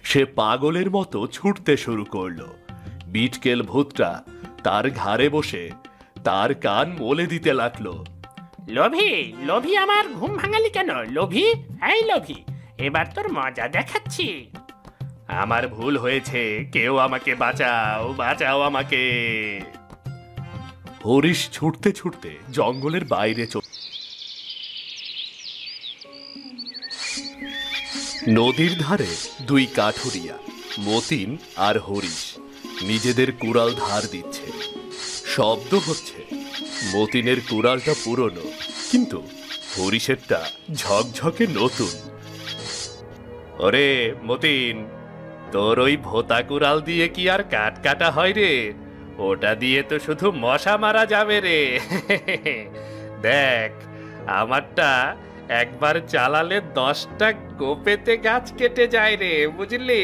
সে পাগলের মতো ছুটতে শুরু করলো। বিটকেল ভূতটা তার ঘাড়ে বসে তার কান মলে দিতে লাগলো। লোভী লোভী, আমার ঘুম ভাঙালি কেন? লোভী, এই লোভী, এবার তোর মজা দেখাচ্ছি। আমার ভুল হয়েছে, কেউ আমাকে বাঁচাও, বাঁচাও আমাকে। হরিশ ছুটতে ছুটতে জঙ্গলের বাইরে নদীর ধারে দুই কাঠুরিয়া, মতিন আর হরিশ, নিজেদের কুড়াল ধার দিচ্ছে। শব্দ হচ্ছে। মতিনের কুড়ালটা পুরনো, কিন্তু হরিশেরটা ঝকঝকে নতুন। ওরে মতিন, তোর ওই ভোতা কুড়াল দিয়ে কি আর কাঠ কাটা হয় রে? ওটা দিয়ে তো শুধু মশা মারা যাবে রে। দেখ, আমারটা একবার চালালে 10টা কোপেতে গাছ কেটে যায় রে, বুঝলি?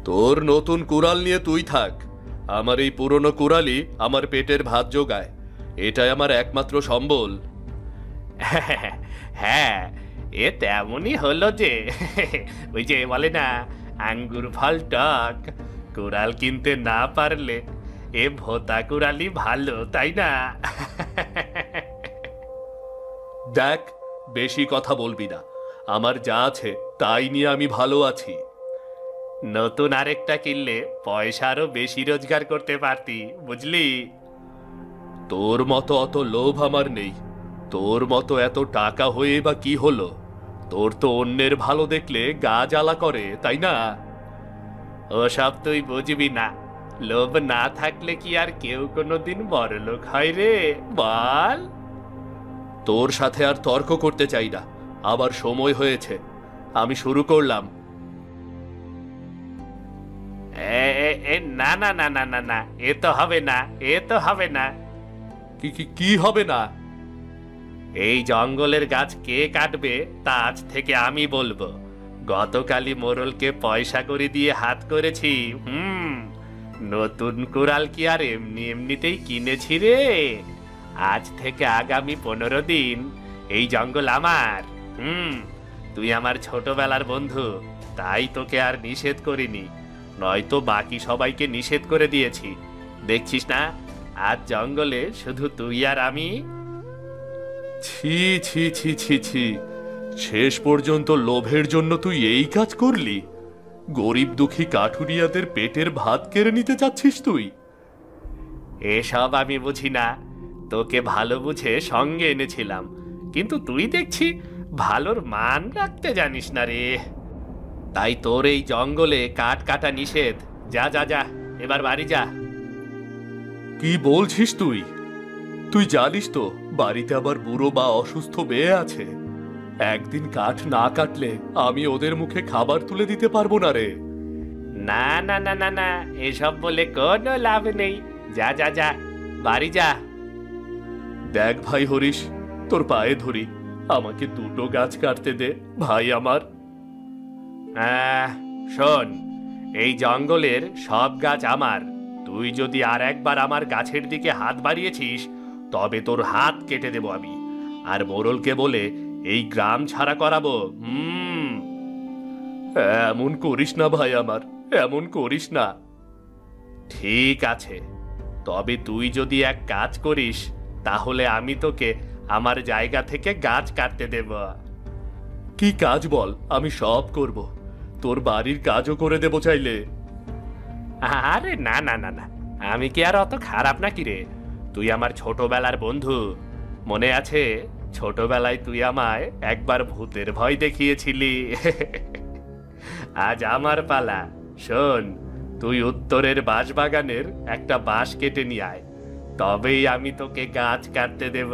তোর নতুন কুড়াল নিয়ে তুই থাক। আমার এই পুরনো কুড়ালই আমার পেটের ভাত জোগায়। এটাই আমার একমাত্র সম্বল। হ্যাঁ, এ তেমনই হলো যে, ওই যে বলে না, আঙ্গুর ফল টক। কুড়াল কিনতে না পারলে এ ভোতা কুড়ালই ভালো, তাই না? দেখ, বেশি কথা বলবি না। আমার যা আছে তাই নিয়ে আমি ভালো আছি। নতুন আরেকটা কিনলে পয়সা আরো বেশি রোজগার করতে পারতি, বুঝলি? তোর মতো অত লোভ আমার নেই। তোর মতো এত টাকা হয়ে বা কি হলো? তোর তো অন্যের ভালো দেখলে গা জ্বালা করে, তাই না? ওসব তুই বুঝবি না। লোভ না থাকলে কি আর কেউ কোনোদিন বড়লোক হয় রে, বল? তোর সাথে আর তর্ক করতে চাই না। আবার সময় হয়েছে, আমি শুরু করলাম। না না না না না না, এ তো হবে না, এ তো হবে না। কি হবে না? এই জঙ্গলের গাছ কে কাটবে তা আজ থেকে আমি বলবো। গতকালই মোরলকে পয়সা করে দিয়ে হাত করেছি। নতুন কুড়াল কি আর এমনি এমনিতেই কিনেছি রে? আজ থেকে আগামী 15 দিন এই জঙ্গল আমার। তুই আমার ছোটবেলার বন্ধু, তাই তোকে আর নিষেধ করিনি, নয়তো বাকি সবাইকে নিষেধ করে দিয়েছি। দেখছিস না, আজ জঙ্গলে শুধু তুই আর আমি। ছি ছি ছি ছি ছি, শেষ পর্যন্ত লোভের জন্য তুই এই কাজ করলি? গরিব দুঃখী কাঠুরিয়াদের পেটের ভাত কেড়ে নিতে চাচ্ছিস তুই? এসব আমি বুঝি না। তোকে ভালো বুঝে সঙ্গে এনেছিলাম, কিন্তু তুই দেখছি ভালোর মান রাখতে জানিস না রে। তাই তোর এই জঙ্গলে কাঠ কাটা নিষেধ। যা যা যা, এবার বাড়ি যা। কি বলছিস তুই? তুই জানিস তো বাড়িতে আবার বুড়ো বা অসুস্থ মেয়ে আছে। একদিন কাঠ না কাটলে আমি ওদের মুখে খাবার তুলে দিতে পারবো না রে। না না না না না, এসব বলে কোনো লাভ নেই। যা যা যা, বাড়ি যা। দেখ ভাই হরিশ, তোর পায়ে ধরি, আমাকে 2টো গাছ কাটতে দে ভাই আমার। শোন, এই জঙ্গলের সব গাছ আমার। তুই যদি আর একবার আমার গাছের দিকে হাত বাড়িয়েছিস, তবে তোর হাত কেটে দেব আমি, আর মোরলকে বলে এই গ্রাম ছাড়া করাবো। এমন করিস না ভাই আমার, এমন করিস না। ঠিক আছে, তবে তুই যদি এক কাজ করিস, তাহলে আমি তোকে আমার জায়গা থেকে গাছ কাটতে দেব। কি কাজ বল, আমি সব করব। তোর বাড়ির কাজও করে দেব চাইলে। আরে না না না না, আমি কি আর অত খারাপ নাকি রে? তুই আমার ছোটবেলার বন্ধু, মনে আছে? ছোটবেলায় তুই আমায় একবার ভূতের ভয় দেখিয়েছিলি। আজ আমার পালা। শোন, তুই উত্তরের বাঁশবাগানের একটা বাঁশ কেটে নিয়ে আয়, তবেই আমি তোকে গাছ কাটতে দেব।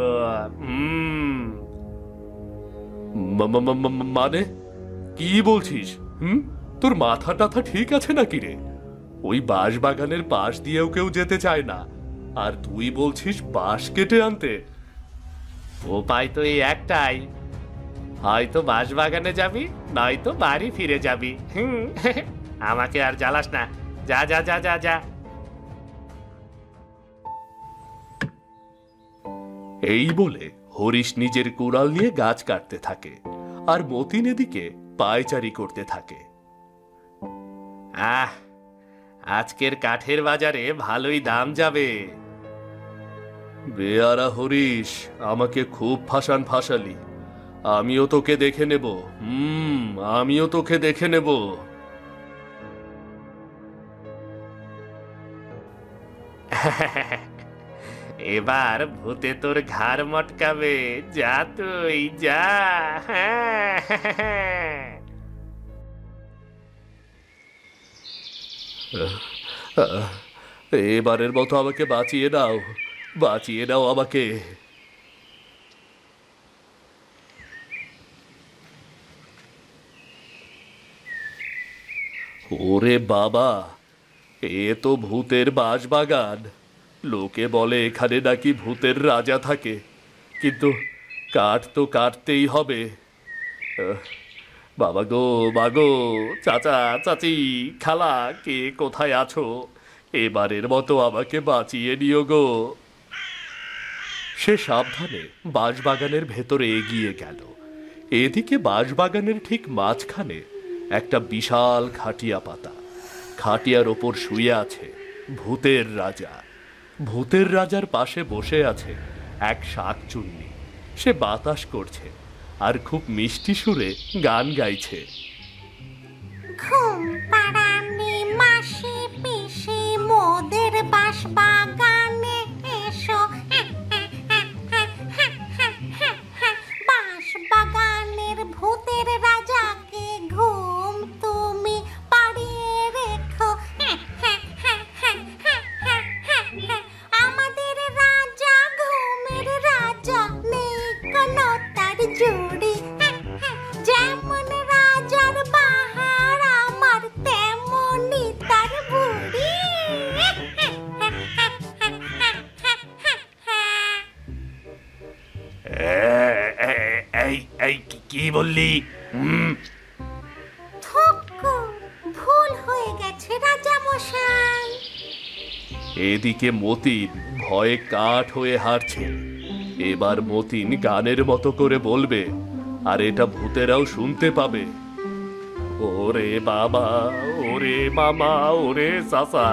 মানে কি বলছিস? তোর মাথা টাথা ঠিক আছে নাকি রে? ওই বাঁশবাগানের পাশ দিয়েও কেউ যেতে চায় না, আর তুই বলছিস বাঁশ কেটে আনতে? উপায় তো এই একটাই, হয়তো বাঁশবাগানে যাবি, নয়তো বাড়ি ফিরে যাবি। আমাকে আর জ্বালাস না, যা যা যা যা যা। এই বলে হরিশ নিজের কুড়াল নিয়ে গাছ কাটতে থাকে, আর মতিন এদিকে পায়চারি করতে থাকে। আহ, আজকের কাঠের বাজারে ভালোই দাম যাবে। বেয়ারা হরিশ, আমাকে খুব ফাঁসালি। আমিও তোকে দেখে নেব। আমিও তোকে দেখে নেব। এবার ভূতে তোর ঘাড় মটকাবে। যা তুই যা। এবারের মতো আমাকে বাঁচিয়ে দাও, বাঁচিয়ে দাও আমাকে। ওরে বাবা, এ তো ভূতের বাসবাগান। লোকে বলে এখানে নাকি ভূতের রাজা থাকে, কিন্তু কাঠ তো কাটতেই হবে। বাবা গো, মাগো, চাচা, চাচি, খালা, কে কোথায় আছো? এবারের মতো আমাকে বাঁচিয়ে নিও গো। সে সাবধানে বাঁশবাগানের ভেতরে এগিয়ে গেল। এদিকে বাঁশবাগানের ঠিক মাঝখানে একটা বিশাল খাটিয়া পাতা। খাটিয়ার ওপর শুয়ে আছে ভূতের রাজা। ভূতের রাজার পাশে বসে আছে এক শাকচুন্নি। সে বাতাস করছে আর খুব মিষ্টি সুরে গান গাইছে। ঘুম পাড়ানি মাসি পিসি মোদের বাঁশবাগানে এসো। বাঁশবাগানের ভূতের রাজাকে ঘুম তুমি পাড়িয়ে রেখো। আমাদের রাজা ঘুমের রাজা, নেই কোনো তার জুড়ি। যেমন রাজার বাহার আমার, তেমনি তার বুড়ি। এই কি বললি? থুকু, ভুল হয়ে গেছে রাজা মশাই। এদিকে মতিন ভয়ে কাঠ হয়ে হারছে। এবার মতিন গানের মতো করে বলবে, আর এটা ভূতেরাও শুনতে পাবে। ওরে বাবা, ওরে মামা, ওরে চাচা,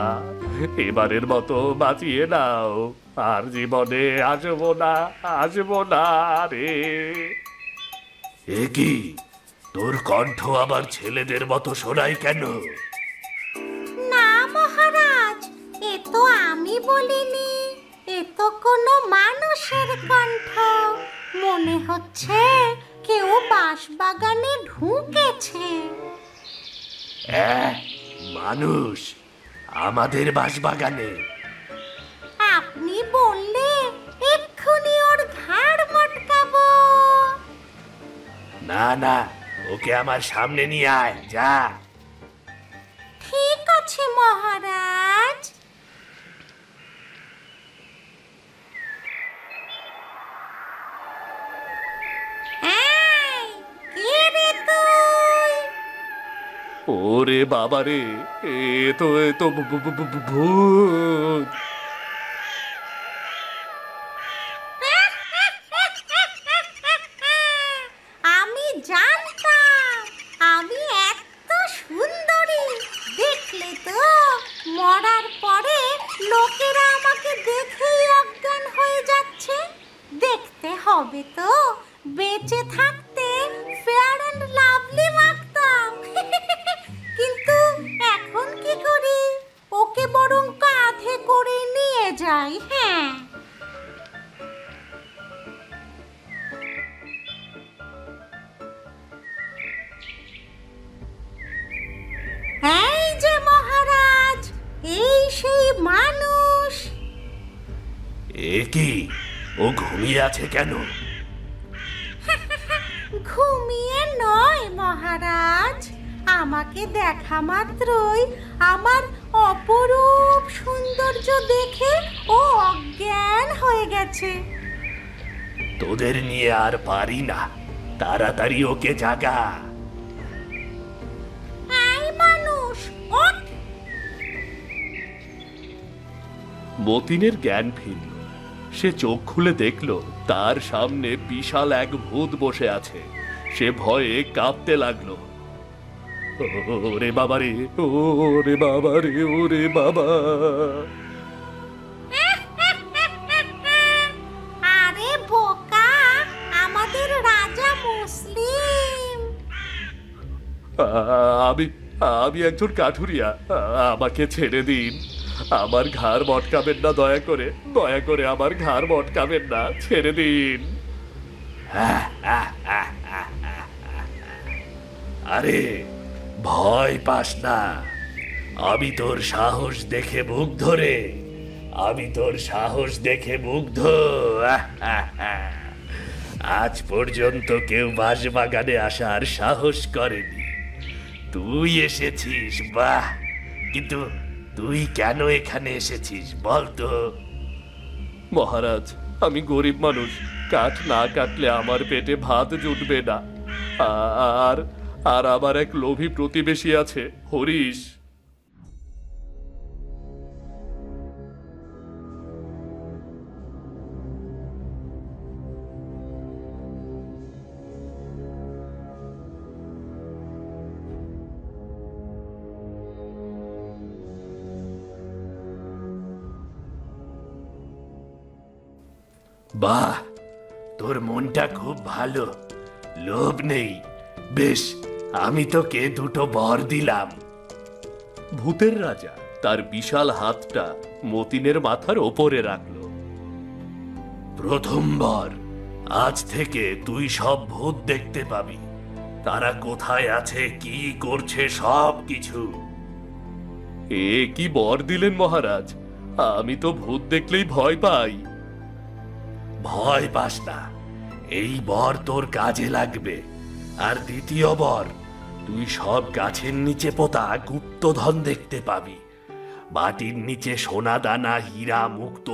এবারের মতো বাঁচিয়ে নাও। আর জীবনে আসবো না রে। এ কি, তোর কণ্ঠ আবার ছেলেদের মতো শোনায় কেন? না মহারাজ, এ তো আমি বলিনি, এ তো কোনো মানুষের কণ্ঠ। মনে হচ্ছে কেউ বাঁশবাগানে ঢুকেছে। মানুষ আমাদের বাঁশবাগানে? আপনি বললে এক্ষুনি ওর ঘাড় মটকাবো। না, ওকে আমার সামনে নিয়ে আয়, যা। ঠিক আছে মহারাজ। এই, কে রে তুই? ওরে বাবা রে, এ তো ভূত। আমি জানতাম আমি এত সুন্দরী। দেখলে তো, মরার পরে লোকেরা আমাকে দেখেই অজ্ঞান হয়ে যাচ্ছে। দেখতে হবে তো, বেঁচে থাকতে ফেয়ার অ্যান্ড লাভলি মাখতাম। কিন্তু এখন কি করি? ওকে বরং কাঁধে করে নিয়ে যাই। হ্যাঁ, এই যে মহারাজ, এই সেই মানুষ। এ কি, ও ঘুমিয়ে আছে কেন? ঘুমিয়ে নয় মহারাজ, আমাকে দেখা মাত্রই আমার অপরূপ সৌন্দর্য দেখে ও অজ্ঞান হয়ে গেছে। তোদের নিয়ে আর পারি না, তাড়াতাড়ি ওকে জাগা। এই মানুষ, ওঠ। মতিনের জ্ঞান ফিরল। সে চোখ খুলে দেখল তার সামনে বিশাল এক ভূত বসে আছে। সে ভয়ে কাঁপতে লাগলো। ওরে বাবা রে, ওরে বাবা রে, ওরে বাবা। আরে বোকা, আমাদের রাজা মুসলিম। আমি আমি একজন কাঠুরিয়া, আমাকে ছেড়ে দিন। আমার ঘাড় মটকাবেন না, দয়া করে, দয়া করে আমার ঘাড় মটকাবেন না, ছেড়ে দিন। আরে ভয় পাস না, আমি তোর সাহস দেখে মুগ্ধ রে, আমি তোর সাহস দেখে মুগ্ধ। আজ পর্যন্ত কেউ বাঁশবাগানে আসার সাহস করেনি, তুই এসেছিস, বাহ! কিন্তু তুই কেন এখানে এসেছিস বল তো? মহারাজ, আমি গরিব মানুষ, কাঠ না কাটলে আমার পেটে ভাত জুটবে না। আর আর আমার এক লোভী প্রতিবেশী আছে, হরিশ। বাহ, তোর মনটা খুব ভালো, লোভ নেই। বেশ, আমি তোকে দুটো বর দিলাম। ভূতের রাজা তার বিশাল হাতটা মতিনের মাথার ওপরে রাখলো। প্রথম বর, আজ থেকে তুই সব ভূত দেখতে পাবি, তারা কোথায় আছে, কি করছে, সব কিছু। এ কি বর দিলেন মহারাজ? আমি তো ভূত দেখলেই ভয় পাই। ভয় পাস না, এই বর তোর কাজে লাগবে। আর দ্বিতীয় বর, তুই সব গাছের নিচে পোতা গুপ্তধন দেখতে পাবি। মাটির নিচে সোনা দানা, হীরা, মুক্ত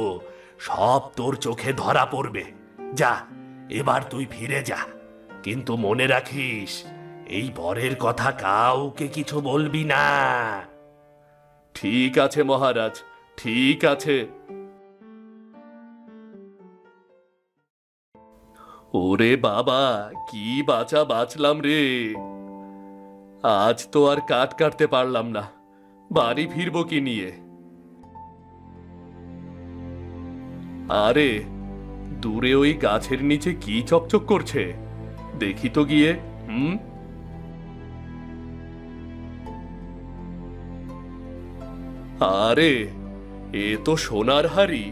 সব তোর চোখে ধরা পড়বে। যা, এবার তুই ফিরে যা, কিন্তু মনে রাখিস, এই বরের কথা কাউকে কিছু বলবি না। ঠিক আছে মহারাজ, ঠিক আছে। ওরে বাবা, কি বাঁচা বাঁচলাম রে! আজ তো আর কাঠ কাটতে পারলাম না, বাড়ি ফিরবো কি নিয়ে? আরে, দূরে ওই গাছের নিচে কি চকচক করছে, দেখি তো গিয়ে। আরে, এ তো সোনার হাড়ি।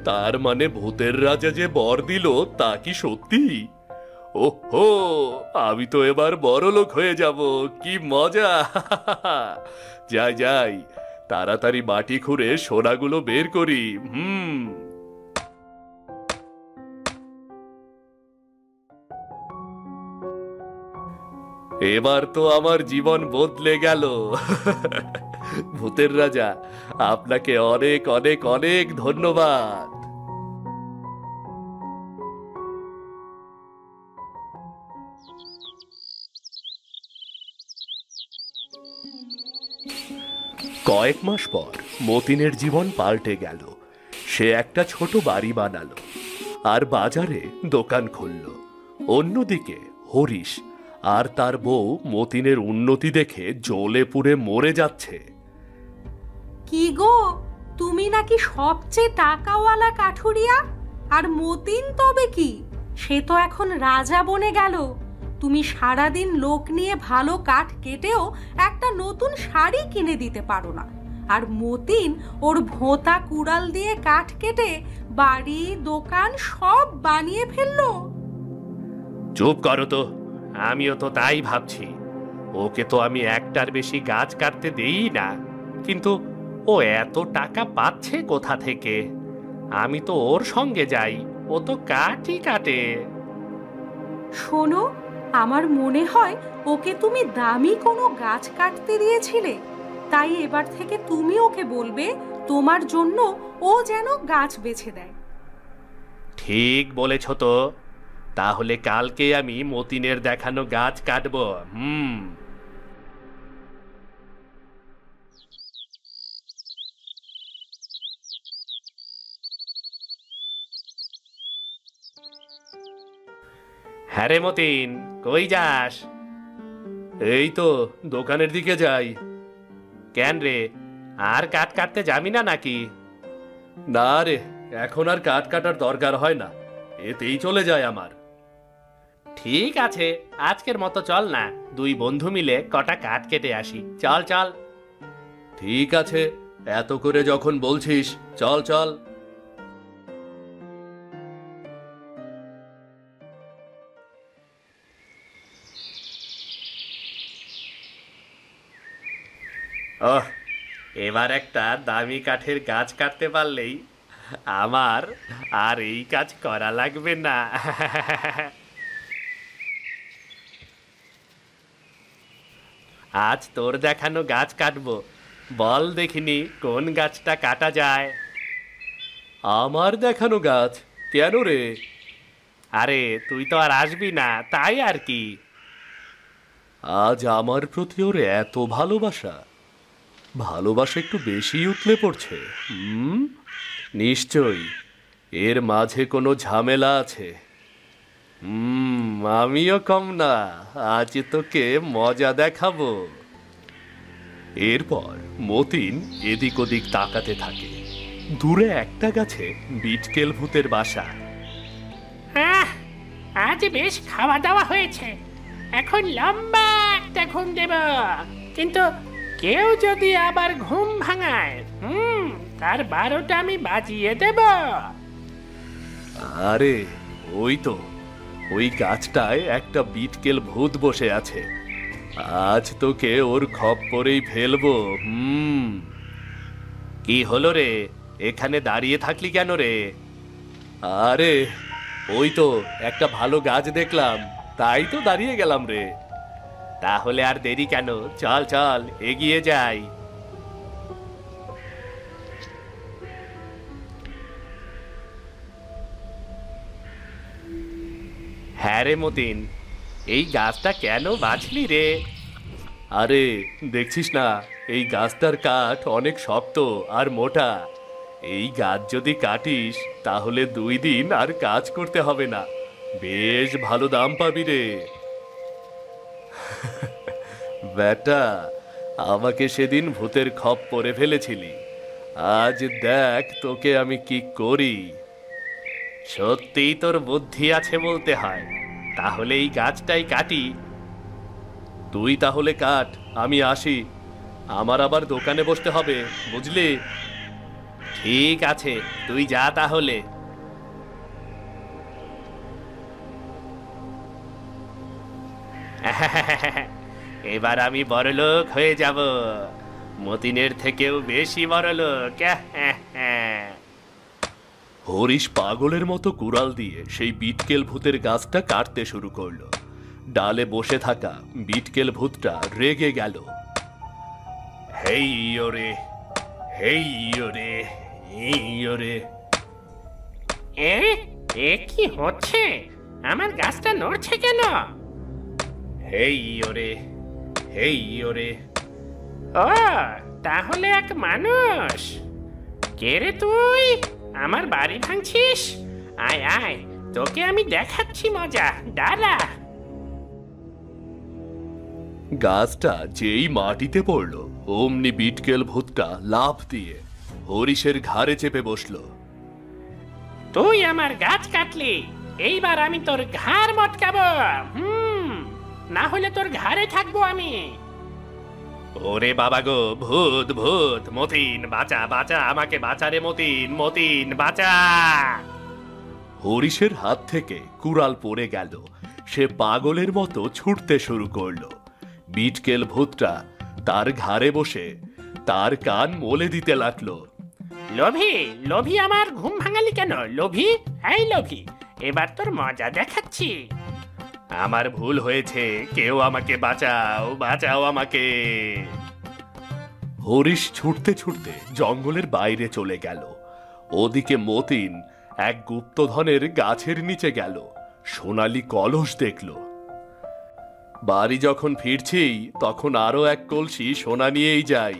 তার মানে ভূতের রাজা যে বর দিল তা কি সত্যি? ওহো, আমি তো এবার বড়লোক হয়ে যাব, কি মজা! যাই যাই, তাড়াতাড়ি মাটি খুঁড়ে সোনাগুলো বের করি। এবার তো আমার জীবন বদলে গেল। ভূতের রাজা, আপনাকে অনেক অনেক অনেক ধন্যবাদ। কয়েক মাস পর মতিনের জীবন পাল্টে গেল। সে একটা ছোট বাড়ি বানালো আর বাজারে দোকান খুলল। অন্যদিকে হরিশ আর তার বউ মতিনের উন্নতি দেখে জ্বলে পুড়ে মরে যাচ্ছে। কি গো, তুমি নাকি সবচেয়ে টাকাওয়ালা কাঠুরিয়া, আর মতিন তবে কি, সে তো এখন রাজা বনে গেল। তুমি সারাদিন লোক নিয়ে ভালো কাঠ কেটেও একটা নতুন শাড়ি কিনে দিতে পারো না, আর মতিন ওর ভোঁতা কুড়াল দিয়ে কাঠ কেটে বাড়ি দোকান সব বানিয়ে ফেললো। চুপ করো তো, আমিও তো তাই ভাবছি। ওকে তো আমি একটার বেশি গাছ কাটতে দেই না, কিন্তু ও এত টাকা পাচ্ছে কোথা থেকে? আমি তো ওর সঙ্গে যাই, ও তো কাঠই কাটে। শোনো, আমার মনে হয় ওকে তুমি দামি কোনো গাছ কাটতে দিয়েছিলে, তাই এবার থেকে তুমি ওকে বলবে তোমার জন্য ও যেন গাছ বেছে দেয়। ঠিক বলেছ তো, তাহলে কালকে আমি মতিনের দেখানো গাছ কাটবো। হ্যাঁ রে মতিন, কই যাস? এই তো দোকানের দিকে যাই। কেন রে, আর কাঠ কাটতে যাবি না নাকি? না রে, এখন আর কাঠ কাটার দরকার হয় না, এতেই চলে যায় আমার। ঠিক আছে, আজকের মতো চল না, দুই বন্ধু মিলে কটা কাঠ কেটে আসি। চল চল। ঠিক আছে, এত করে যখন বলছিস, চল চল। ওহ, এবার একটা দামি কাঠের গাছ কাটতে পারলেই আমার আর এই কাজ করা লাগবে না। আজ তোর দেখানো গাছ কাটবো, বল দেখিনি কোন গাছটা কাটা যায়। আমার দেখানো গাছ? কেন রে? আরে তুই তো আর আসবি না, তাই আর কি। আজ আমার প্রতি ওর এত ভালোবাসা, ভালোবাসা একটু বেশি উতলে পড়ছে। নিশ্চয়ই এর মাঝে কোনো ঝামেলা আছে। আমিও কম না, আজ তোকে মজা দেখাবো। এরপর মতিন এদিক ওদিক তাকাতে থাকে। দূরে একটা গাছে বিটকেল ভূতের বাসা। আজ বেশ খাওয়া দাওয়া হয়েছে, এখন লম্বা একটা ঘুম দেব। কিন্তু কেউ যদি আবার ঘুম ভাঙায়, তার 12টা আমি বাজিয়ে দেব। আরে ওই তো, ওই গাছটায় একটা বিটকেল ভূত বসে আছে। আজ তোকে ওর খপ্পরেই ফেলবো। কি হলো রে, এখানে দাঁড়িয়ে থাকলি কেন রে? আরে ওই তো একটা ভালো গাছ দেখলাম, তাই তো দাঁড়িয়ে গেলাম রে। তাহলে আর দেরি কেন, চল চল এগিয়ে যাই। হ্যাঁ রে মতিন, এই গাছটা কেন বাছলি রে? আরে দেখছিস না, এই গাছটার কাঠ অনেক শক্ত আর মোটা। এই গাছ যদি কাটিস তাহলে 2 দিন আর কাজ করতে হবে না, বেশ ভালো দাম পাবি রে। বেটা, আমাকে সেদিন ভূতের খপ্পরে ফেলেছিলি, আজ দেখ তোকে আমি কি করি। সত্যিই তোর বুদ্ধি আছে বলতে হয়, তাহলে এই গাছটাই কাটি। তুই তাহলে কাট, আমি আসি, আমার আবার দোকানে বসতে হবে, বুঝলি? ঠিক আছে, তুই যা তাহলে। এবার আমি বড়লোক হয়ে যাব, মতিনের থেকেও বেশি বড়লোক। হরিশ পাগলের মতো কুড়াল দিয়ে সেই বিটকেল ভূতের গাছটা কাটতে শুরু করলো। ডালে বসে থাকা বিটকেল ভূতটা রেগে গেল। হেই ওরে, হেই ওরে, এই ওরে। এ কি হচ্ছে? আমার গাছটা নড়ছে কেন? হেই ওরে, হেই ওরে। ও, তাহলে এক মানুষ। কে রে তুই? আমার বাড়ি ভাঙছিস? আয় আয়, তোকে আমি দেখাচ্ছি মজা, দাঁড়া। গাছটা যেই মাটিতে পড়লো, অমনি বিটকেল ভূতটা লাফ দিয়ে হরিশের ঘাড়ে চেপে বসলো। তুই আমার গাছ কাটলি, এইবার আমি তোর ঘাড় মটকাবো। না হলে তোর ঘাড়ে থাকবো আমি। ওরে বাবা গো, ভূত ভূত, মতিন বাঁচা বাঁচা, আমাকে বাঁচা রে মতিন, মতিন বাঁচা। হরিশের হাত থেকে কুড়াল পড়ে গেল, সে পাগলের মতো ছুটতে শুরু করলো। বিটকেল ভূতটা তার ঘাড়ে বসে তার কান মলে দিতে লাগলো। লোভী, লোভী আমার ঘুম ভাঙালি কেন? লোভী, এই লোভী, এবার তোর মজা দেখাচ্ছি। আমার ভুল হয়েছে, কেউ আমাকে বাঁচাও, বাঁচাও আমাকে। হরিশ ছুটতে ছুটতে জঙ্গলের বাইরে চলে গেল। ওদিকে মতিন এক গুপ্তধনের গাছের নিচে গেল, সোনালী কলস দেখল। বাড়ি যখন ফিরছি তখন আরো এক কলসি সোনা নিয়েই যাই।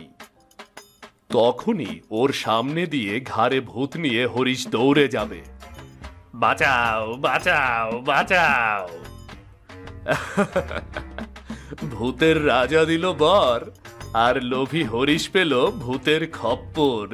তখনই ওর সামনে দিয়ে ঘাড়ে ভূত নিয়ে হরিশ দৌড়ে যাবে। বাঁচাও, বাঁচাও, বাঁচাও। ভূতের রাজা দিল বর, আর লোভী হরিশ পেল ভূতের খপ্পর।